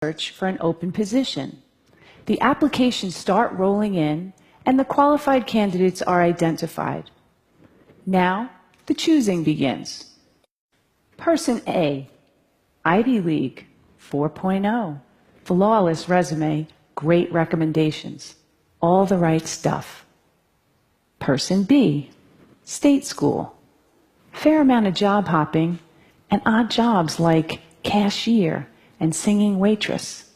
search for an open position. The applications start rolling in, and the qualified candidates are identified. Now, the choosing begins. Person A, Ivy League, 4.0, flawless resume, great recommendations, all the right stuff. Person B, state school, fair amount of job hopping, and odd jobs like cashier and singing waitress.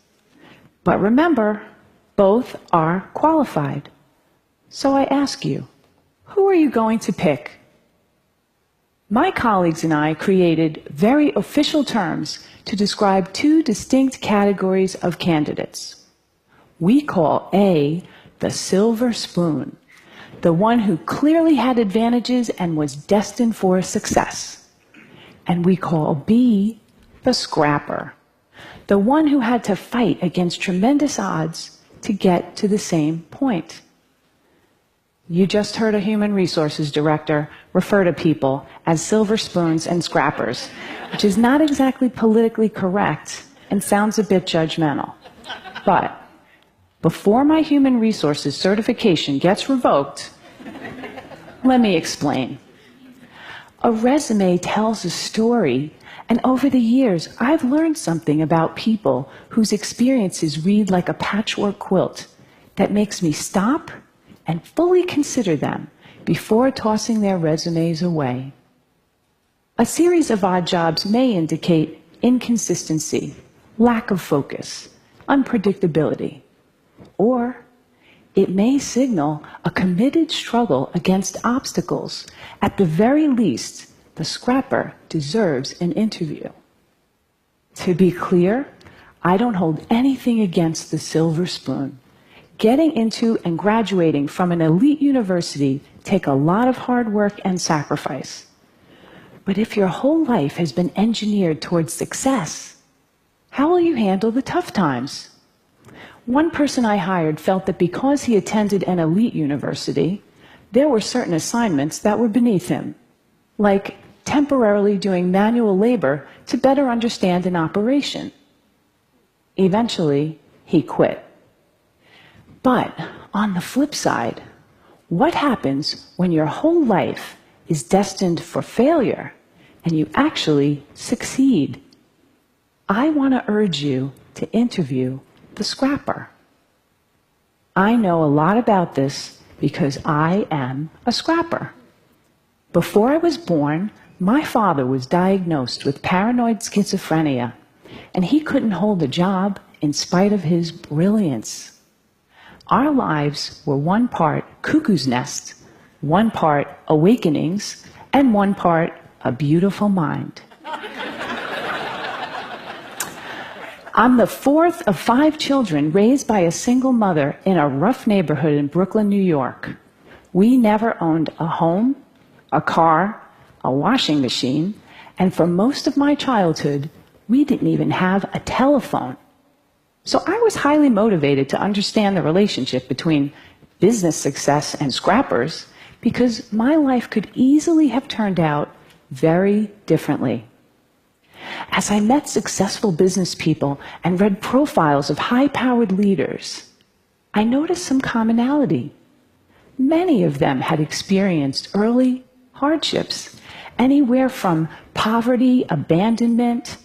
But remember, both are qualified. So I ask you, who are you going to pick? My colleagues and I created very official terms to describe two distinct categories of candidates. We call A the silver spoon, the one who clearly had advantages and was destined for success. And we call B the scrapper, the one who had to fight against tremendous odds to get to the same point. You just heard a human resources director refer to people as silver spoons and scrappers, which is not exactly politically correct and sounds a bit judgmental. But before my human resources certification gets revoked, let me explain. A resume tells a story, and over the years, I've learned something about people whose experiences read like a patchwork quilt that makes me stop and fully consider them before tossing their resumes away. A series of odd jobs may indicate inconsistency, lack of focus, unpredictability, or it may signal a committed struggle against obstacles. At the very least, the scrapper deserves an interview. To be clear, I don't hold anything against the silver spoon. Getting into and graduating from an elite university take a lot of hard work and sacrifice. But if your whole life has been engineered towards success, how will you handle the tough times? One person I hired felt that because he attended an elite university, there were certain assignments that were beneath him, like temporarily doing manual labor to better understand an operation. Eventually, he quit. But on the flip side, what happens when your whole life is destined for failure and you actually succeed? I want to urge you to interview the scrapper. I know a lot about this because I am a scrapper. Before I was born, my father was diagnosed with paranoid schizophrenia, and he couldn't hold a job in spite of his brilliance. Our lives were one part cuckoo's nest, one part awakenings, and one part a beautiful mind. I'm the fourth of 5 children raised by a single mother in a rough neighborhood in Brooklyn, New York. We never owned a home, a car, a washing machine, and for most of my childhood, we didn't even have a telephone. So I was highly motivated to understand the relationship between business success and scrappers because my life could easily have turned out very differently. As I met successful business people and read profiles of high-powered leaders, I noticed some commonality. Many of them had experienced early hardships, anywhere from poverty, abandonment,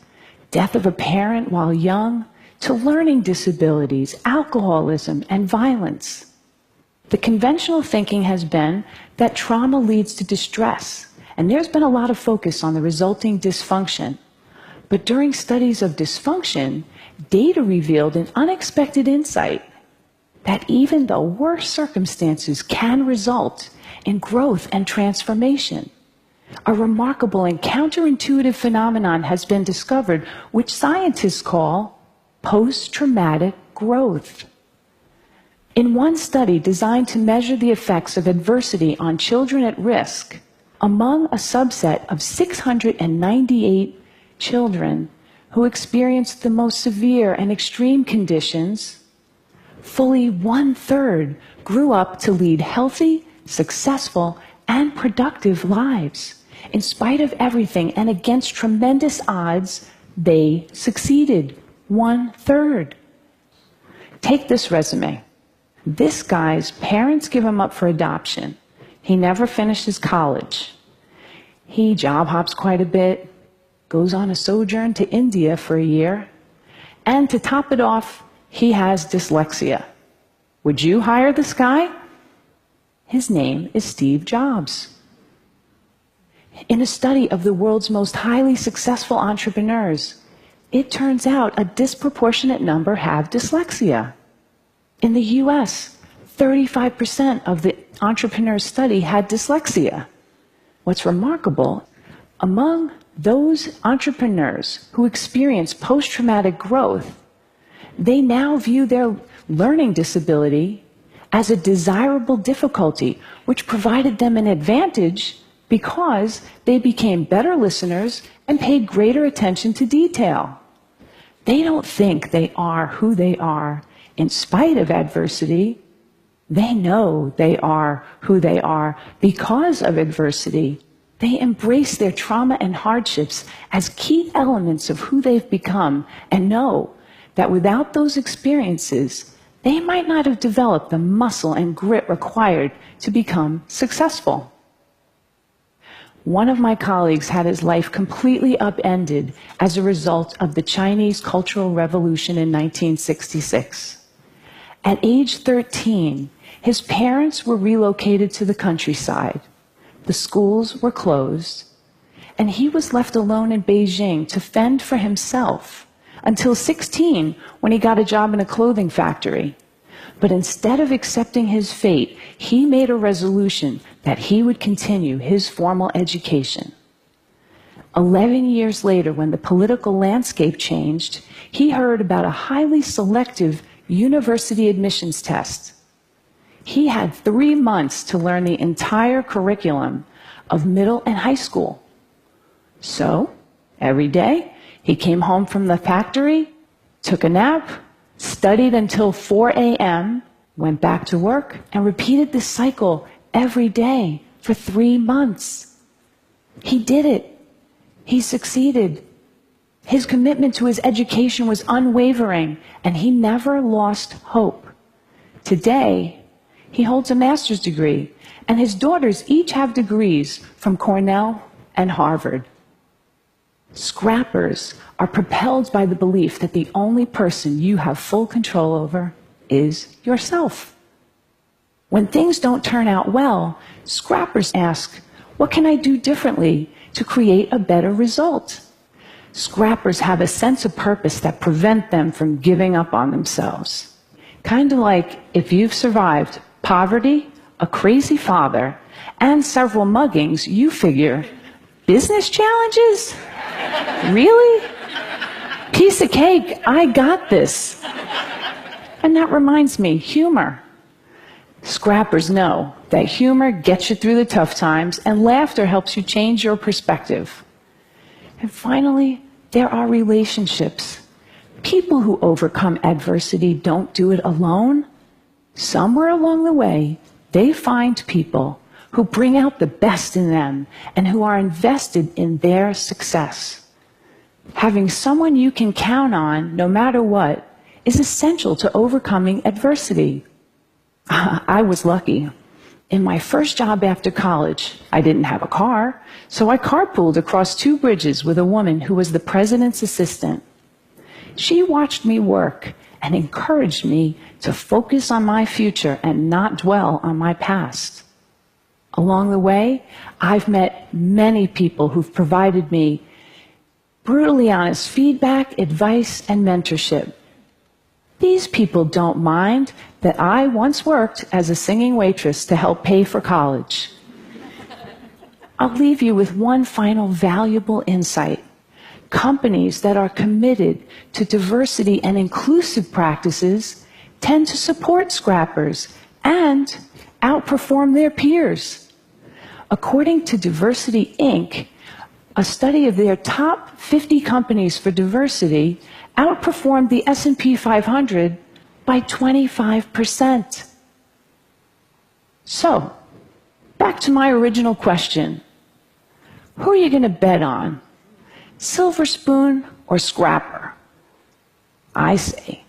death of a parent while young, to learning disabilities, alcoholism, and violence. The conventional thinking has been that trauma leads to distress, and there's been a lot of focus on the resulting dysfunction. But during studies of dysfunction, data revealed an unexpected insight that even the worst circumstances can result in growth and transformation. A remarkable and counterintuitive phenomenon has been discovered, which scientists call post-traumatic growth. In one study designed to measure the effects of adversity on children at risk, among a subset of 698 children who experienced the most severe and extreme conditions, fully 1/3 grew up to lead healthy, successful, and productive lives. In spite of everything and against tremendous odds, they succeeded. 1/3. Take this resume. This guy's parents give him up for adoption. He never finishes college. He job hops quite a bit, goes on a sojourn to India for a year, and to top it off, he has dyslexia. Would you hire this guy? His name is Steve Jobs. In a study of the world's most highly successful entrepreneurs, it turns out a disproportionate number have dyslexia. In the US, 35% of the entrepreneurs studied had dyslexia. What's remarkable, among those entrepreneurs who experience post-traumatic growth, they now view their learning disability as a desirable difficulty, which provided them an advantage because they became better listeners and paid greater attention to detail. They don't think they are who they are in spite of adversity. They know they are who they are because of adversity. They embrace their trauma and hardships as key elements of who they've become and know that without those experiences, they might not have developed the muscle and grit required to become successful. One of my colleagues had his life completely upended as a result of the Chinese Cultural Revolution in 1966. At age 13, his parents were relocated to the countryside. The schools were closed, and he was left alone in Beijing to fend for himself until 16, when he got a job in a clothing factory. But instead of accepting his fate, he made a resolution that he would continue his formal education. 11 years later, when the political landscape changed, he heard about a highly selective university admissions test. He had 3 months to learn the entire curriculum of middle and high school. So, every day, he came home from the factory, took a nap, studied until 4 a.m., went back to work, and repeated this cycle every day for 3 months. He did it. He succeeded. His commitment to his education was unwavering, and he never lost hope. Today, he holds a master's degree, and his daughters each have degrees from Cornell and Harvard. Scrappers are propelled by the belief that the only person you have full control over is yourself. When things don't turn out well, scrappers ask, what can I do differently to create a better result? Scrappers have a sense of purpose that prevent them from giving up on themselves. Kind of like if you've survived poverty, a crazy father, and several muggings, you figure, business challenges? Really? Piece of cake, I got this. And that reminds me, humor. Scrappers know that humor gets you through the tough times, and laughter helps you change your perspective. And finally, there are relationships. People who overcome adversity don't do it alone. Somewhere along the way, they find people who bring out the best in them and who are invested in their success. Having someone you can count on, no matter what, is essential to overcoming adversity. I was lucky. In my first job after college, I didn't have a car, so I carpooled across 2 bridges with a woman who was the president's assistant. She watched me work and encouraged me to focus on my future and not dwell on my past. Along the way, I've met many people who've provided me brutally honest feedback, advice, and mentorship. These people don't mind that I once worked as a singing waitress to help pay for college. I'll leave you with one final valuable insight. Companies that are committed to diversity and inclusive practices tend to support scrappers and outperform their peers. According to Diversity Inc., a study of their top 50 companies for diversity outperformed the S&P 500 by 25%. So, back to my original question. Who are you going to bet on? Silver spoon or scrapper? I say,